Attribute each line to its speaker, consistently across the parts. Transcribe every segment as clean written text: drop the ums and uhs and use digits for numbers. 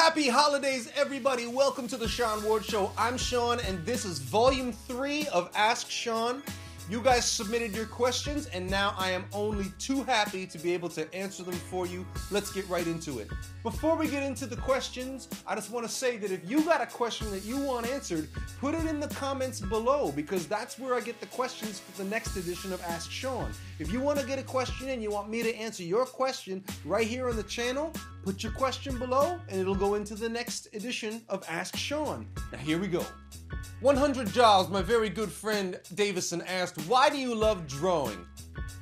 Speaker 1: Happy holidays, everybody. Welcome to the Sean Ward Show. I'm Sean, and this is Volume 3 of Ask Sean. You guys submitted your questions, and now I am only too happy to be able to answer them for you. Let's get right into it. Before we get into the questions, I just want to say that if you got a question that you want answered, put it in the comments below, because that's where I get the questions for the next edition of Ask Sean. If you want to get a question and you want me to answer your question right here on the channel, put your question below, and it'll go into the next edition of Ask Sean. Now here we go. 100 Giles, my very good friend Davison asked, why do you love drawing?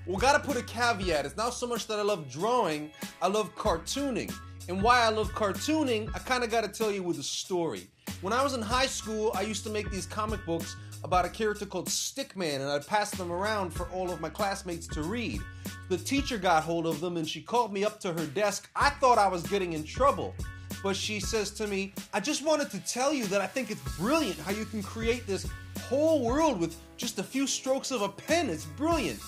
Speaker 1: Well, gotta put a caveat. It's not so much that I love drawing, I love cartooning. And why I love cartooning, I kinda gotta tell you with a story. When I was in high school, I used to make these comic books about a character called Stickman, and I'd pass them around for all of my classmates to read. The teacher got hold of them and she called me up to her desk. I thought I was getting in trouble. But she says to me, I just wanted to tell you that I think it's brilliant how you can create this whole world with just a few strokes of a pen. It's brilliant.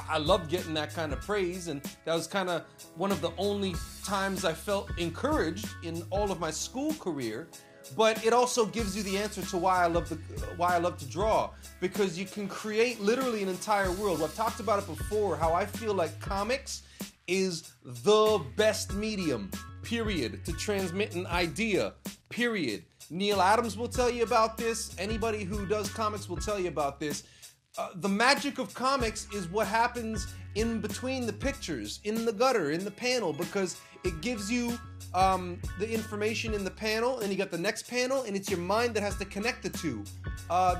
Speaker 1: I loved getting that kind of praise, and that was kind of one of the only times I felt encouraged in all of my school career. But it also gives you the answer to why I love to draw, because you can create literally an entire world. I've talked about it before, how I feel like comics is the best medium, period, to transmit an idea, period. Neil Adams will tell you about this. Anybody who does comics will tell you about this. The magic of comics is what happens in between the pictures, in the gutter, in the panel, because it gives you the information in the panel, and you got the next panel, and it's your mind that has to connect the two.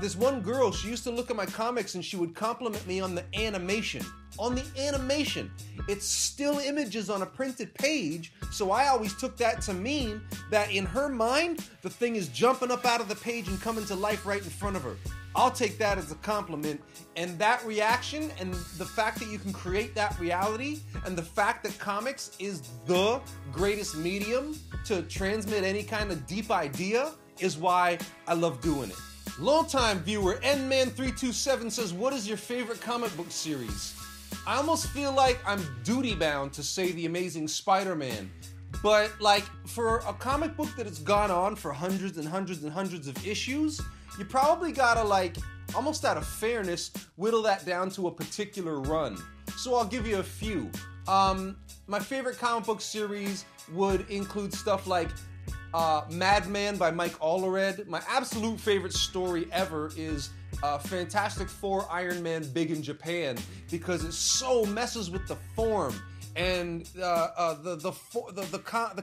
Speaker 1: This one girl, she used to look at my comics and she would compliment me on the animation. On the animation. It's still images on a printed page, so I always took that to mean that in her mind, the thing is jumping up out of the page and coming to life right in front of her. I'll take that as a compliment, and that reaction and the fact that you can create that reality and the fact that comics is the greatest medium to transmit any kind of deep idea is why I love doing it. Longtime viewer Nman327 says, what is your favorite comic book series? I almost feel like I'm duty-bound to say The Amazing Spider-Man, but like for a comic book that has gone on for hundreds and hundreds and hundreds of issues, you probably gotta, like, almost out of fairness, whittle that down to a particular run. So I'll give you a few. My favorite comic book series would include stuff like Madman by Mike Allred. My absolute favorite story ever is Fantastic Four Iron Man Big in Japan, because it so messes with the form and the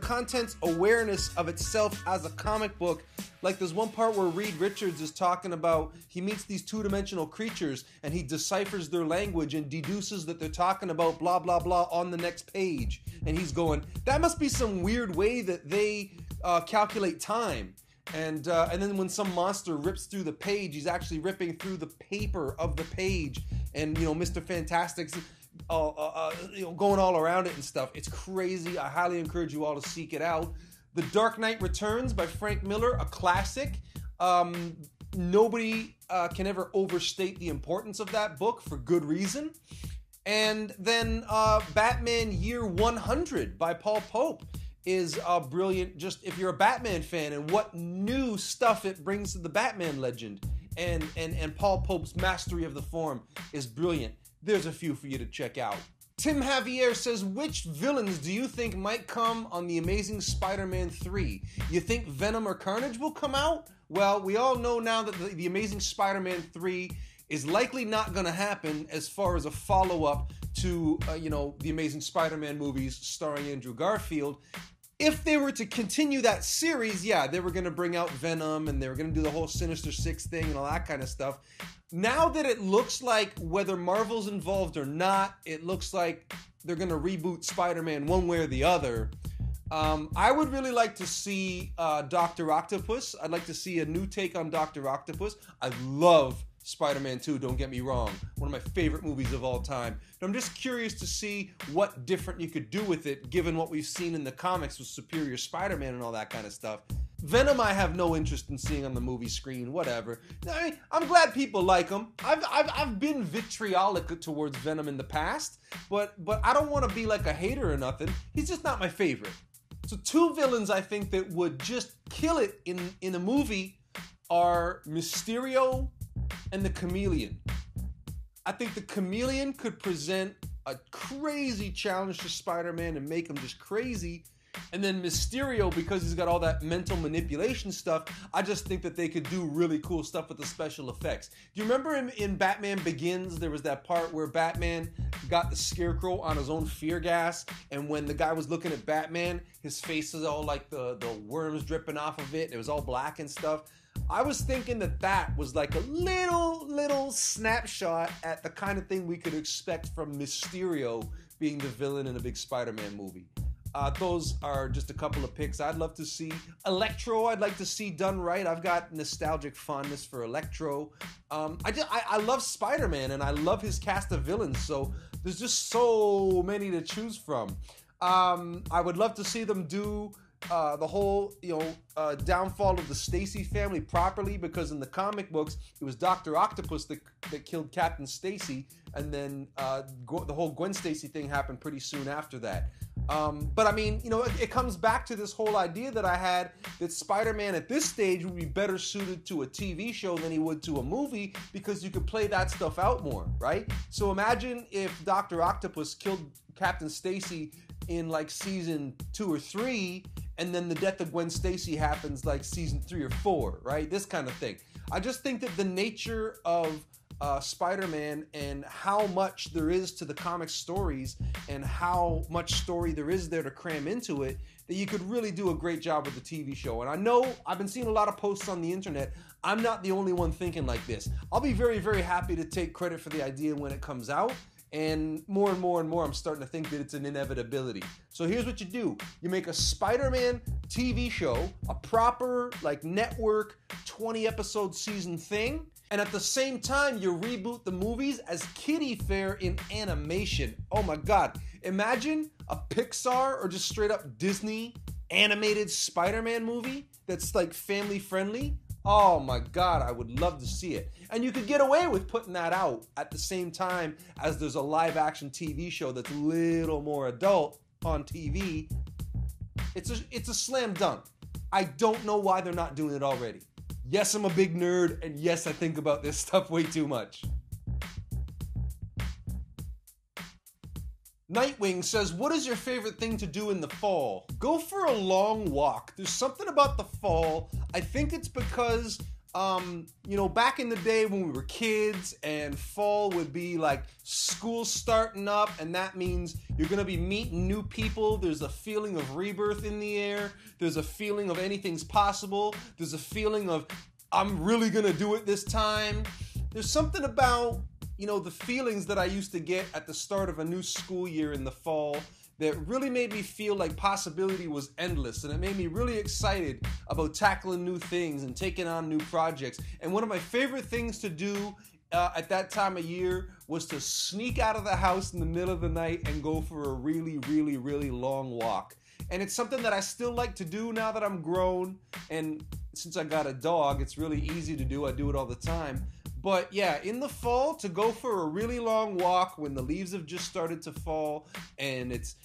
Speaker 1: content's awareness of itself as a comic book. Like there's one part where Reed Richards is talking about, he meets these two-dimensional creatures and he deciphers their language and deduces that they're talking about blah blah blah on the next page, and he's going, that must be some weird way that they calculate time. And then when some monster rips through the page, he's actually ripping through the paper of the page, and Mr. Fantastic's going all around it and stuff. It's crazy. I highly encourage you all to seek it out. The Dark Knight Returns by Frank Miller, a classic. Nobody can ever overstate the importance of that book for good reason. And then Batman Year 100 by Paul Pope is brilliant, just if you're a Batman fan, and what new stuff it brings to the Batman legend. And Paul Pope's mastery of the form is brilliant. There's a few for you to check out. Tim Javier says, which villains do you think might come on The Amazing Spider-Man 3? You think Venom or Carnage will come out? Well, we all know now that The Amazing Spider-Man 3 is likely not going to happen as far as a follow-up to, The Amazing Spider-Man movies starring Andrew Garfield. If they were to continue that series, yeah, they were going to bring out Venom and they were going to do the whole Sinister Six thing and all that kind of stuff. Now that it looks like, whether Marvel's involved or not, it looks like they're going to reboot Spider-Man one way or the other. I would really like to see Dr. Octopus. I'd like to see a new take on Dr. Octopus. I love Spider-Man 2, don't get me wrong. One of my favorite movies of all time. But I'm just curious to see what different you could do with it, given what we've seen in the comics with Superior Spider-Man and all that kind of stuff. Venom, I have no interest in seeing on the movie screen, whatever. I mean, I'm glad people like him. I've been vitriolic towards Venom in the past, but I don't want to be like a hater or nothing. He's just not my favorite. So two villains I think that would just kill it in a movie are Mysterio and the Chameleon. I think the Chameleon could present a crazy challenge to Spider-Man and make him just crazy. And then Mysterio, because he's got all that mental manipulation stuff, I just think that they could do really cool stuff with the special effects. Do you remember in Batman Begins, there was that part where Batman got the Scarecrow on his own fear gas, and when the guy was looking at Batman, his face was all like the worms dripping off of it, and it was all black and stuff. I was thinking that was like a little snapshot at the kind of thing we could expect from Mysterio being the villain in a big Spider-Man movie. Those are just a couple of picks. I'd love to see Electro. I'd like to see done right. I've got nostalgic fondness for Electro. I love Spider-Man, and I love his cast of villains. So there's just so many to choose from. I would love to see them do the whole downfall of the Stacy family properly, because in the comic books it was Dr. Octopus that killed Captain Stacy, and then the whole Gwen Stacy thing happened pretty soon after that. But I mean, it comes back to this whole idea that I had that Spider-Man at this stage would be better suited to a TV show than he would to a movie, because you could play that stuff out more, right? So imagine if Dr. Octopus killed Captain Stacy in like season 2 or 3, and then the death of Gwen Stacy happens like season 3 or 4, right? This kind of thing. I just think that the nature of Spider-Man and how much there is to the comic stories and how much story there is there to cram into it, that you could really do a great job with the TV show. And I know I've been seeing a lot of posts on the internet. I'm not the only one thinking like this. I'll be very, very happy to take credit for the idea when it comes out. And more I'm starting to think that it's an inevitability. So here's what you do. You make a Spider-Man TV show, a proper like network 20-episode season thing, and at the same time you reboot the movies as kiddie fare in animation. Oh my God. Imagine a Pixar or just straight up Disney animated Spider-Man movie that's like family friendly. Oh my God, I would love to see it. And you could get away with putting that out at the same time as there's a live action TV show that's a little more adult on TV. It's a slam dunk. I don't know why they're not doing it already. Yes, I'm a big nerd, and yes, I think about this stuff way too much. Nightwing says, what is your favorite thing to do in the fall? Go for a long walk. There's something about the fall. I think it's because, back in the day when we were kids and fall would be like school starting up, and that means you're going to be meeting new people. There's a feeling of rebirth in the air. There's a feeling of anything's possible. There's a feeling of I'm really going to do it this time. There's something about the feelings that I used to get at the start of a new school year in the fall that really made me feel like possibility was endless, and it made me really excited about tackling new things and taking on new projects. And one of my favorite things to do at that time of year was to sneak out of the house in the middle of the night and go for a really, really, really long walk. And it's something that I still like to do now that I'm grown, and since I got a dog, it's really easy to do. I do it all the time. But yeah, in the fall, to go for a really long walk when the leaves have just started to fall and it's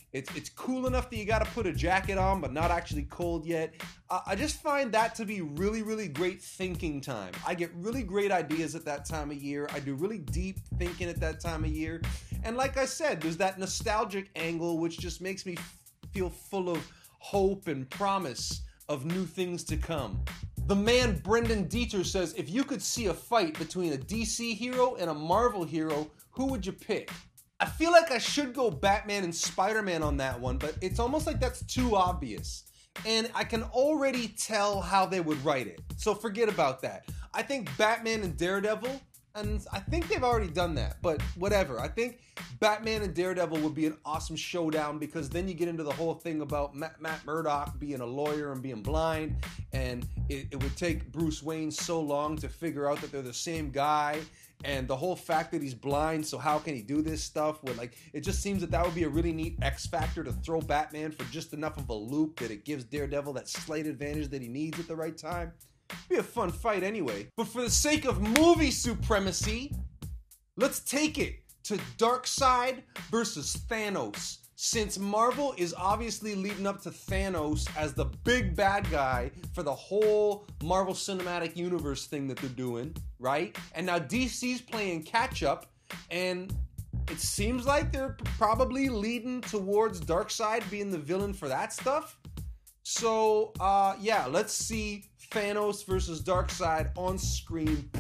Speaker 1: cool enough that you got to put a jacket on but not actually cold yet. I just find that to be really, really great thinking time. I get really great ideas at that time of year. I do really deep thinking at that time of year. And like I said, there's that nostalgic angle which just makes me feel full of hope and promise of new things to come. The man Brendan Dieter says, if you could see a fight between a DC hero and a Marvel hero, who would you pick? I feel like I should go Batman and Spider-Man on that one, but it's almost like that's too obvious. And I can already tell how they would write it. So forget about that. I think Batman and Daredevil, and I think they've already done that, but whatever. I think Batman and Daredevil would be an awesome showdown, because then you get into the whole thing about Matt Murdock being a lawyer and being blind, and it would take Bruce Wayne so long to figure out that they're the same guy, and the whole fact that he's blind, so how can he do this stuff? It just seems that would be a really neat X factor to throw Batman for just enough of a loop that it gives Daredevil that slight advantage that he needs at the right time. Be a fun fight anyway. But for the sake of movie supremacy, let's take it to Darkseid versus Thanos. Since Marvel is obviously leading up to Thanos as the big bad guy for the whole Marvel Cinematic Universe thing that they're doing, right? And now DC's playing catch up, and it seems like they're probably leading towards Darkseid being the villain for that stuff. So, yeah, let's see Thanos versus Darkseid on screen.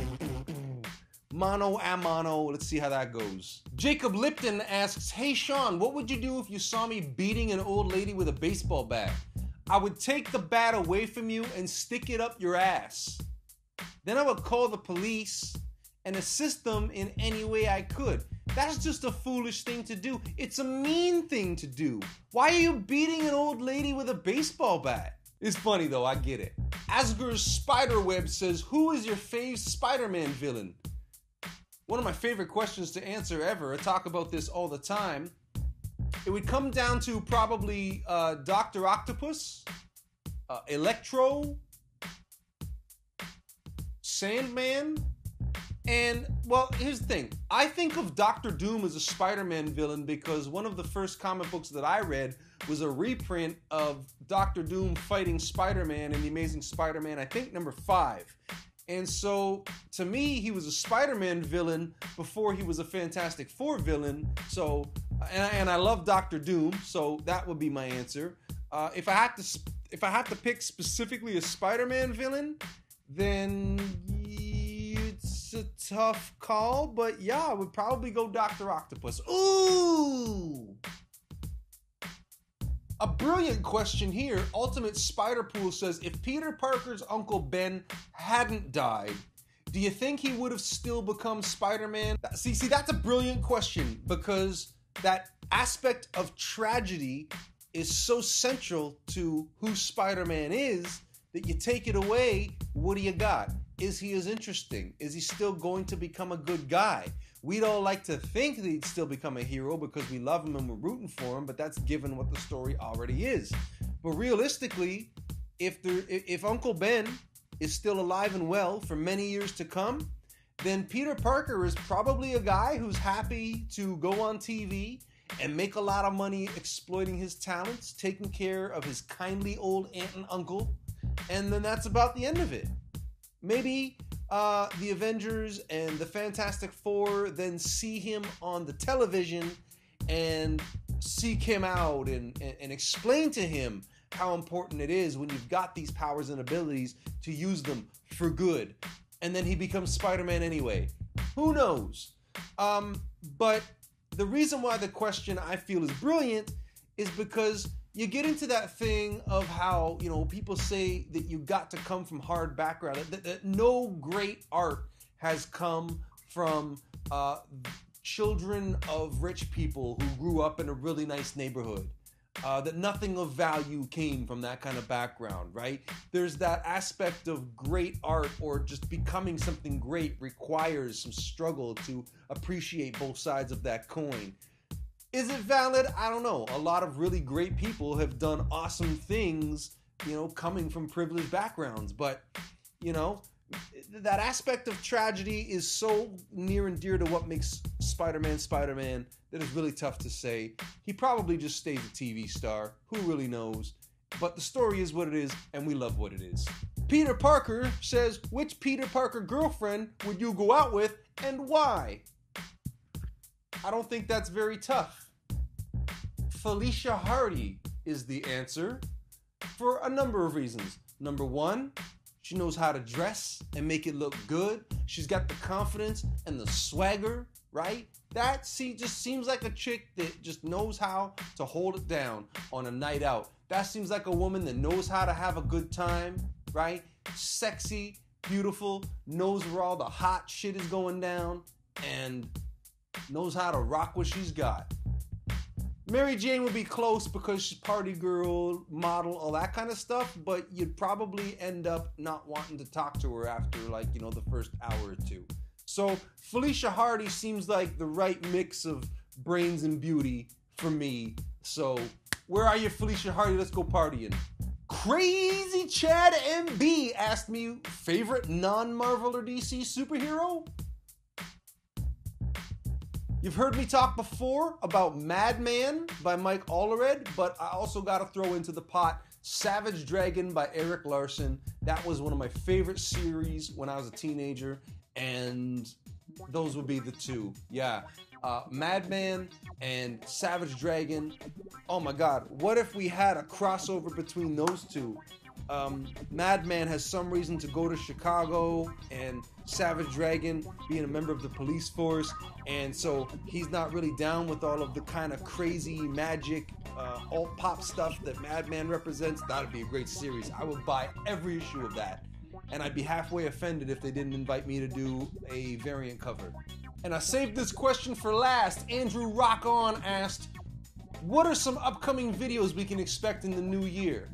Speaker 1: Mano a mano. Let's see how that goes. Jacob Lipton asks, "Hey Sean, what would you do if you saw me beating an old lady with a baseball bat?" "I would take the bat away from you and stick it up your ass. Then I would call the police and assist them in any way I could." That's just a foolish thing to do. It's a mean thing to do. Why are you beating an old lady with a baseball bat? It's funny though, I get it. Asger's Spiderweb says, "Who is your fave Spider-Man villain?" One of my favorite questions to answer ever. I talk about this all the time. It would come down to probably Dr. Octopus, Electro, Sandman, and, well, here's the thing. I think of Doctor Doom as a Spider-Man villain because one of the first comic books that I read was a reprint of Doctor Doom fighting Spider-Man in The Amazing Spider-Man, I think number 5. And so, to me, he was a Spider-Man villain before he was a Fantastic Four villain. So, and I love Doctor Doom, so that would be my answer. If I had to pick specifically a Spider-Man villain, then it's a tough call. But yeah, I would probably go Dr. Octopus. Ooh! A brilliant question here. Ultimate Spiderpool says, if Peter Parker's Uncle Ben hadn't died, do you think he would have still become Spider-Man? See, that's a brilliant question because that aspect of tragedy is so central to who Spider-Man is that you take it away, what do you got? Is he as interesting? Is he still going to become a good guy? We'd all like to think that he'd still become a hero because we love him and we're rooting for him, but that's given what the story already is. But realistically, if Uncle Ben is still alive and well for many years to come, then Peter Parker is probably a guy who's happy to go on TV and make a lot of money exploiting his talents, taking care of his kindly old aunt and uncle, and then that's about the end of it. Maybe the Avengers and the Fantastic Four then see him on the television and seek him out and explain to him how important it is when you've got these powers and abilities to use them for good. And then he becomes Spider-Man anyway. Who knows? But the reason why the question I feel is brilliant is because you get into that thing of how, people say that you got to come from hard background, that no great art has come from children of rich people who grew up in a really nice neighborhood, that nothing of value came from that kind of background, right? There's that aspect of great art or just becoming something great requires some struggle to appreciate both sides of that coin. Is it valid? I don't know. A lot of really great people have done awesome things, coming from privileged backgrounds. But, that aspect of tragedy is so near and dear to what makes Spider-Man Spider-Man that it's really tough to say. He probably just stays a TV star. Who really knows? But the story is what it is, and we love what it is. Peter Parker says, which Peter Parker girlfriend would you go out with and why? I don't think that's very tough. Felicia Hardy is the answer for a number of reasons. Number one, she knows how to dress and make it look good. She's got the confidence and the swagger, right? That just seems like a chick that just knows how to hold it down on a night out. That seems like a woman that knows how to have a good time, right? Sexy, beautiful, knows where all the hot shit is going down, and knows how to rock what she's got. Mary Jane would be close because she's party girl, model, all that kind of stuff, but you'd probably end up not wanting to talk to her after, the first hour or two. So Felicia Hardy seems like the right mix of brains and beauty for me. So where are you, Felicia Hardy? Let's go partying. Crazy Chad MB asked me, favorite non-Marvel or DC superhero? You've heard me talk before about Madman by Mike Allred, but I also got to throw into the pot Savage Dragon by Erik Larson. That was one of my favorite series when I was a teenager, and those would be the two. Yeah, Madman and Savage Dragon. Oh my God, what if we had a crossover between those two? Madman has some reason to go to Chicago, and Savage Dragon being a member of the police force, and so he's not really down with all of the kind of crazy magic alt pop stuff that Madman represents. That'd be a great series. I would buy every issue of that, and I'd be halfway offended if they didn't invite me to do a variant cover. And I saved this question for last. Andrew Rock On asked, what are some upcoming videos we can expect in the new year?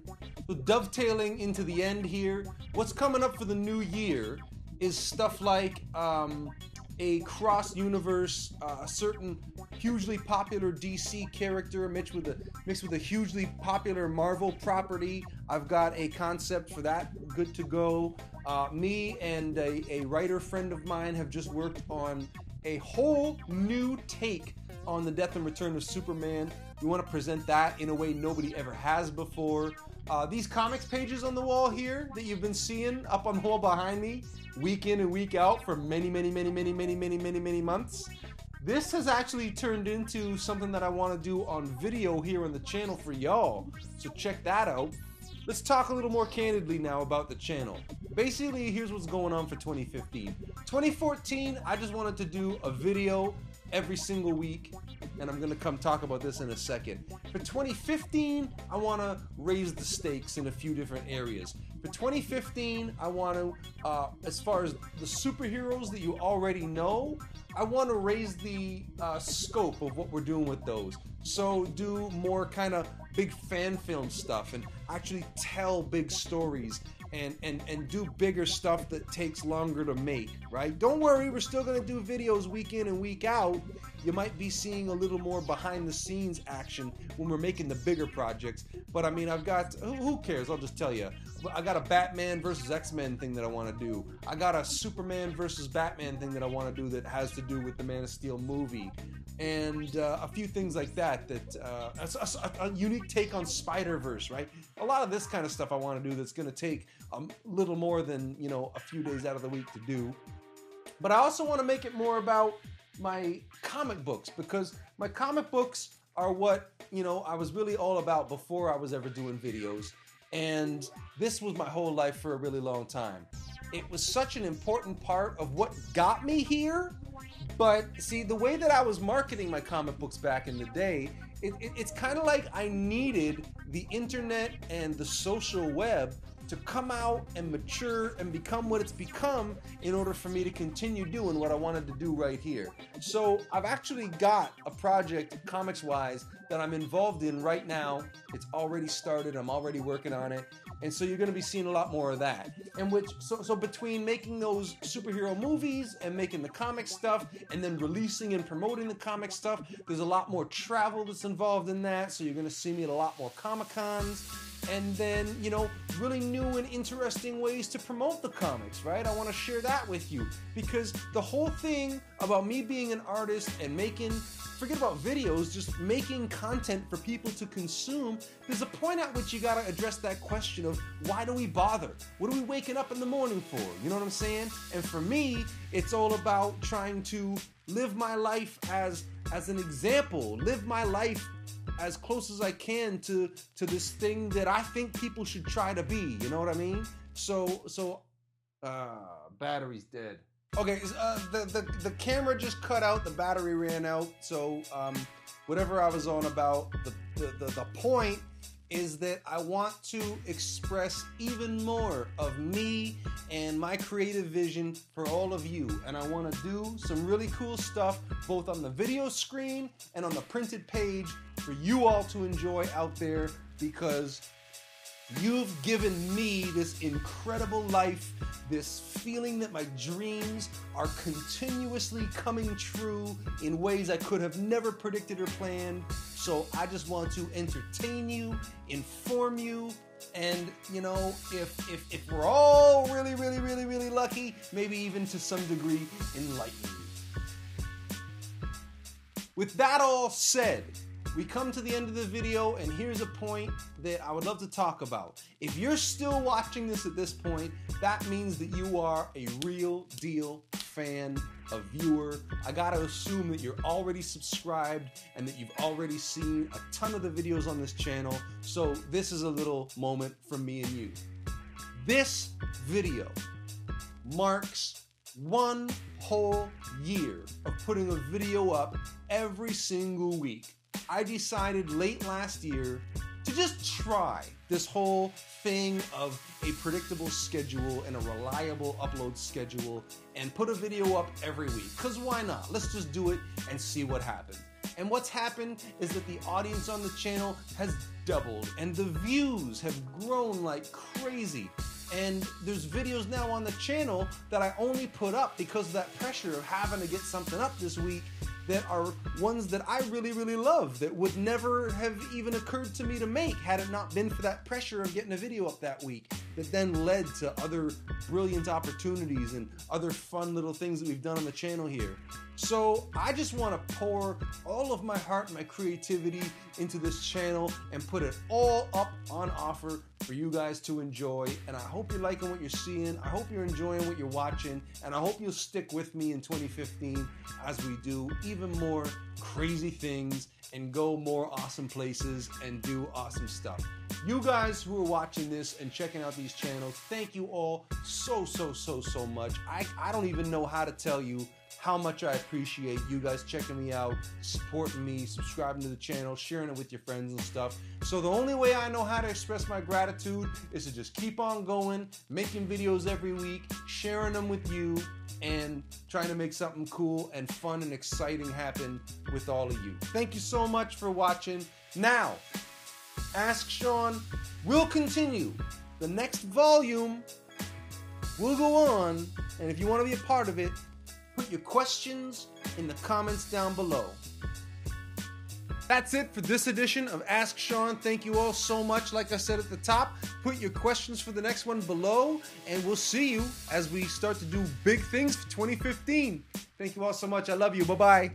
Speaker 1: So dovetailing into the end here, what's coming up for the new year is stuff like a cross-universe, a certain hugely popular DC character mixed with a hugely popular Marvel property. I've got a concept for that good to go. Me and a writer friend of mine have just worked on a whole new take on the death and return of Superman. We want to present that in a way nobody ever has before. These comics pages on the wall here that you've been seeing up on the wall behind me, week in and week out for many months. This has actually turned into something that I want to do on video here on the channel for y'all. So check that out. Let's talk a little more candidly now about the channel. Basically, here's what's going on for 2015. 2014, I just wanted to do a video every single week, and I'm gonna come talk about this in a second. For 2015, I wanna raise the stakes in a few different areas. For 2015, I want to, as far as the superheroes that you already know, I want to raise the scope of what we're doing with those. So do more kind of big fan film stuff and actually tell big stories and do bigger stuff that takes longer to make, right? Don't worry, we're still going to do videos week in and week out. You might be seeing a little more behind the scenes action when we're making the bigger projects. But I mean, I've got, who cares? I'll just tell you. I got a Batman versus X-Men thing that I want to do. I got a Superman versus Batman thing that I want to do that has to do with the Man of Steel movie. And a few things like that, a unique take on Spider-Verse, right? A lot of this kind of stuff I want to do that's going to take a little more than, you know, a few days out of the week to do. But I also want to make it more about my comic books, because my comic books are what, you know, I was really all about before I was ever doing videos. And this was my whole life for a really long time. It was such an important part of what got me here. But see, the way that I was marketing my comic books back in the day, it's kind of like I needed the internet and the social web to come out and mature and become what it's become in order for me to continue doing what I wanted to do right here. So I've actually got a project, comics-wise, that I'm involved in right now. It's already started. I'm already working on it. And so you're going to be seeing a lot more of that. And so between making those superhero movies and making the comic stuff and then releasing and promoting the comic stuff, there's a lot more travel that's involved in that. So you're going to see me at a lot more Comic-Cons. And then, you know, really new and interesting ways to promote the comics, right? I want to share that with you, because the whole thing about me being an artist and making, forget about videos, just making content for people to consume, there's a point at which you got to address that question of why do we bother? What are we waking up in the morning for? You know what I'm saying? And for me, it's all about trying to live my life as an example, live my life as close as I can to this thing that I think people should try to be. You know what I mean? So battery's dead. Okay, the camera just cut out. The battery ran out. So whatever I was on about, the point is that I want to express even more of me and my creative vision for all of you. And I want to do some really cool stuff both on the video screen and on the printed page for you all to enjoy out there, because you've given me this incredible life, this feeling that my dreams are continuously coming true in ways I could have never predicted or planned. So I just want to entertain you, inform you, and, you know, if we're all really lucky, maybe even to some degree enlighten you. with that all said, we come to the end of the video, and here's a point that I would love to talk about. If you're still watching this at this point, that means that you are a real deal fan, a viewer. I gotta assume that you're already subscribed and that you've already seen a ton of the videos on this channel. So this is a little moment from me and you. This video marks 1 whole year of putting a video up every single week. I decided late last year to just try this whole thing of a predictable schedule and a reliable upload schedule and put a video up every week. Because why not? Let's just do it and see what happens. And what's happened is that the audience on the channel has doubled and the views have grown like crazy. And there's videos now on the channel that I only put up because of that pressure of having to get something up this week that are ones that I really, really love that would never have even occurred to me to make had it not been for that pressure of getting a video up that week that then led to other brilliant opportunities and other fun little things that we've done on the channel here. So I just want to pour all of my heart and my creativity into this channel and put it all up on offer for you guys to enjoy. And I hope you're liking what you're seeing. I hope you're enjoying what you're watching. And I hope you'll stick with me in 2015 as we do even more crazy things and go more awesome places and do awesome stuff. You guys who are watching this and checking out these channels, thank you all so much. I don't even know how to tell you how much I appreciate you guys checking me out, supporting me, subscribing to the channel, sharing it with your friends and stuff. So the only way I know how to express my gratitude is to just keep on going, making videos every week, sharing them with you, and trying to make something cool and fun and exciting happen with all of you. Thank you so much for watching. Now, Ask Sean will continue. The next volume will go on, and if you want to be a part of it, put your questions in the comments down below. That's it for this edition of Ask Sean. Thank you all so much. Like I said at the top, put your questions for the next one below, and we'll see you as we start to do big things for 2015. Thank you all so much. I love you. Bye-bye.